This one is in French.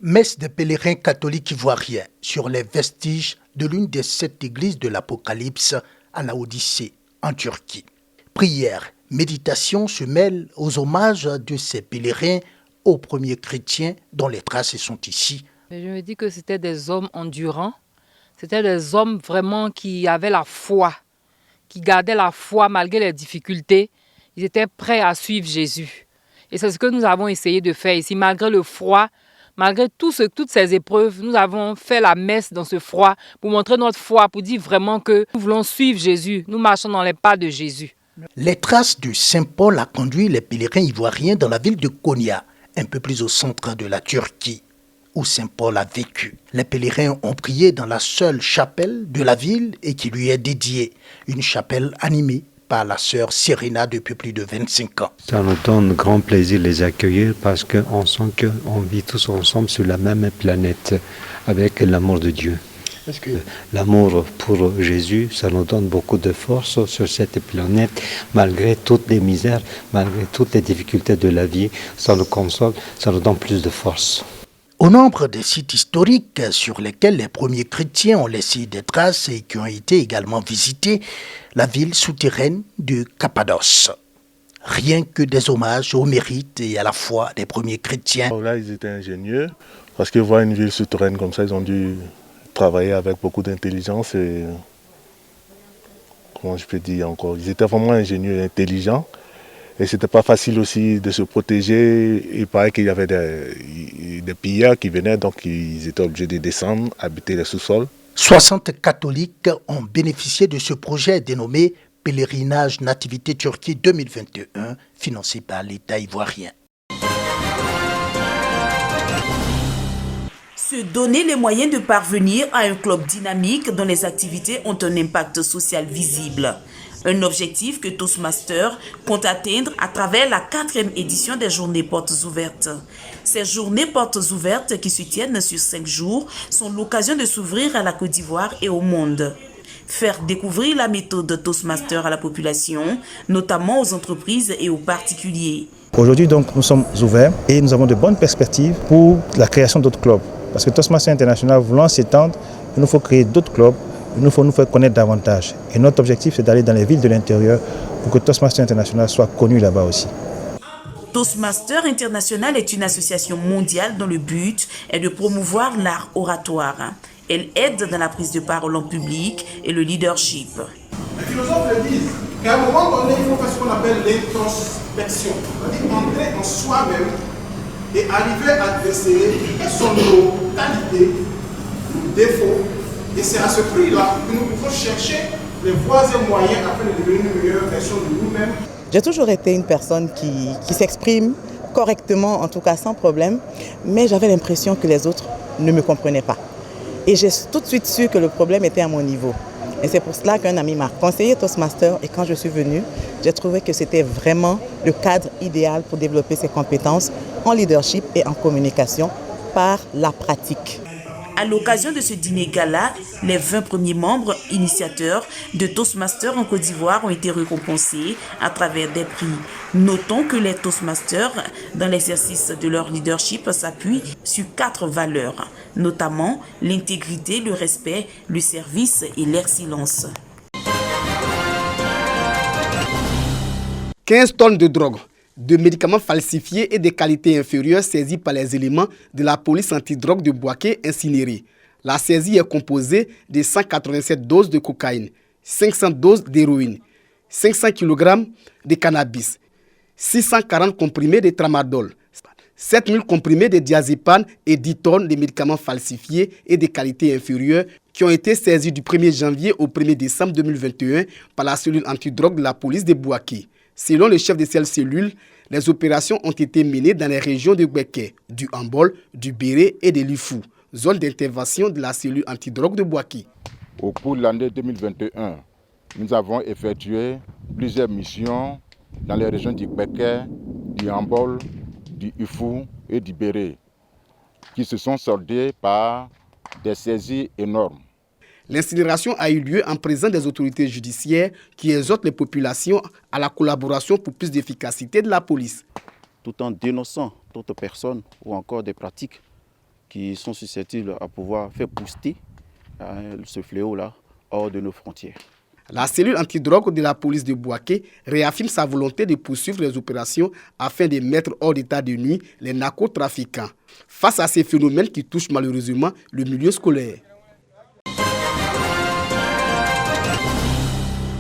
Messe des pèlerins catholiques ivoiriens sur les vestiges de l'une des 7 églises de l'Apocalypse à la Odyssée, en Turquie. Prière, méditation se mêlent aux hommages de ces pèlerins aux premiers chrétiens dont les traces sont ici. Je me dis que c'était des hommes endurants, c'était des hommes vraiment qui avaient la foi, qui gardaient la foi malgré les difficultés. Ils étaient prêts à suivre Jésus. Et c'est ce que nous avons essayé de faire ici, malgré le froid. Malgré toutes ces épreuves, nous avons fait la messe dans ce froid pour montrer notre foi, pour dire vraiment que nous voulons suivre Jésus. Nous marchons dans les pas de Jésus. Les traces de Saint Paul a conduit les pèlerins ivoiriens dans la ville de Konya, un peu plus au centre de la Turquie, où Saint Paul a vécu. Les pèlerins ont prié dans la seule chapelle de la ville et qui lui est dédiée, une chapelle animée par la sœur Serena depuis plus de 25 ans. Ça nous donne grand plaisir de les accueillir parce qu'on sent qu'on vit tous ensemble sur la même planète avec l'amour de Dieu. L'amour pour Jésus, ça nous donne beaucoup de force sur cette planète, malgré toutes les misères, malgré toutes les difficultés de la vie, ça nous console, ça nous donne plus de force. Au nombre des sites historiques sur lesquels les premiers chrétiens ont laissé des traces et qui ont été également visités, la ville souterraine de Cappadoce. Rien que des hommages au mérite et à la foi des premiers chrétiens. Là, ils étaient ingénieux, parce que voir une ville souterraine comme ça, ils ont dû travailler avec beaucoup d'intelligence et, comment je peux dire encore, ils étaient vraiment ingénieux et intelligents. Et c'était pas facile aussi de se protéger. Il paraît qu'il y avait des pilleurs qui venaient, donc ils étaient obligés de descendre, habiter les sous-sols. 60 catholiques ont bénéficié de ce projet dénommé Pèlerinage Nativité Turquie 2021, financé par l'État ivoirien. Se donner les moyens de parvenir à un club dynamique dont les activités ont un impact social visible. Un objectif que Toastmasters compte atteindre à travers la 4e édition des Journées Portes Ouvertes. Ces Journées Portes Ouvertes qui se tiennent sur 5 jours sont l'occasion de s'ouvrir à la Côte d'Ivoire et au monde. Faire découvrir la méthode Toastmasters à la population, notamment aux entreprises et aux particuliers. Aujourd'hui, donc, nous sommes ouverts et nous avons de bonnes perspectives pour la création d'autres clubs. Parce que Toastmasters International voulant s'étendre, il nous faut créer d'autres clubs. Il nous faut nous faire connaître davantage. Et notre objectif, c'est d'aller dans les villes de l'intérieur pour que Toastmasters International soit connu là-bas aussi. Toastmasters International est une association mondiale dont le but est de promouvoir l'art oratoire. Elle aide dans la prise de parole en public et le leadership. Les philosophes le disent qu'à un moment donné, il faut faire ce qu'on appelle l'introspection. C'est-à-dire entrer en soi-même et arriver à déceler quelles sont nos qualités, nos défauts. Et c'est à ce prix-là que nous pouvons chercher les voies et moyens afin de devenir une meilleure version de nous-mêmes. J'ai toujours été une personne qui s'exprime correctement, en tout cas sans problème, mais j'avais l'impression que les autres ne me comprenaient pas. Et j'ai tout de suite su que le problème était à mon niveau. Et c'est pour cela qu'un ami m'a conseillé Toastmasters et quand je suis venue, j'ai trouvé que c'était vraiment le cadre idéal pour développer ses compétences en leadership et en communication par la pratique. À l'occasion de ce dîner gala, les 20 premiers membres initiateurs de Toastmasters en Côte d'Ivoire ont été récompensés à travers des prix. Notons que les Toastmasters, dans l'exercice de leur leadership, s'appuient sur 4 valeurs, notamment l'intégrité, le respect, le service et l'excellence. 15 tonnes de drogue, de médicaments falsifiés et de qualité inférieure saisis par les éléments de la police antidrogue de Bouaké incinérés. La saisie est composée de 187 doses de cocaïne, 500 doses d'héroïne, 500 kg de cannabis, 640 comprimés de tramadol, 7000 comprimés de diazépam et 10 tonnes de médicaments falsifiés et de qualité inférieure qui ont été saisis du 1er janvier au 1er décembre 2021 par la cellule antidrogue de la police de Bouaké. Selon le chef de cette cellule, les opérations ont été menées dans les régions de Bouaké, du Hambol, du Béré et de l'Ifou, zone d'intervention de la cellule antidrogue de Bouaké. Au cours de l'année 2021, nous avons effectué plusieurs missions dans les régions du Bouaké, du Hambol, du Ifou et du Béré, qui se sont soldées par des saisies énormes. L'incinération a eu lieu en présence des autorités judiciaires qui exhortent les populations à la collaboration pour plus d'efficacité de la police. Tout en dénonçant d'autres personnes ou encore des pratiques qui sont susceptibles à pouvoir faire booster ce fléau-là hors de nos frontières. La cellule antidrogue de la police de Bouaké réaffirme sa volonté de poursuivre les opérations afin de mettre hors d'état de nuit les narcotrafiquants face à ces phénomènes qui touchent malheureusement le milieu scolaire.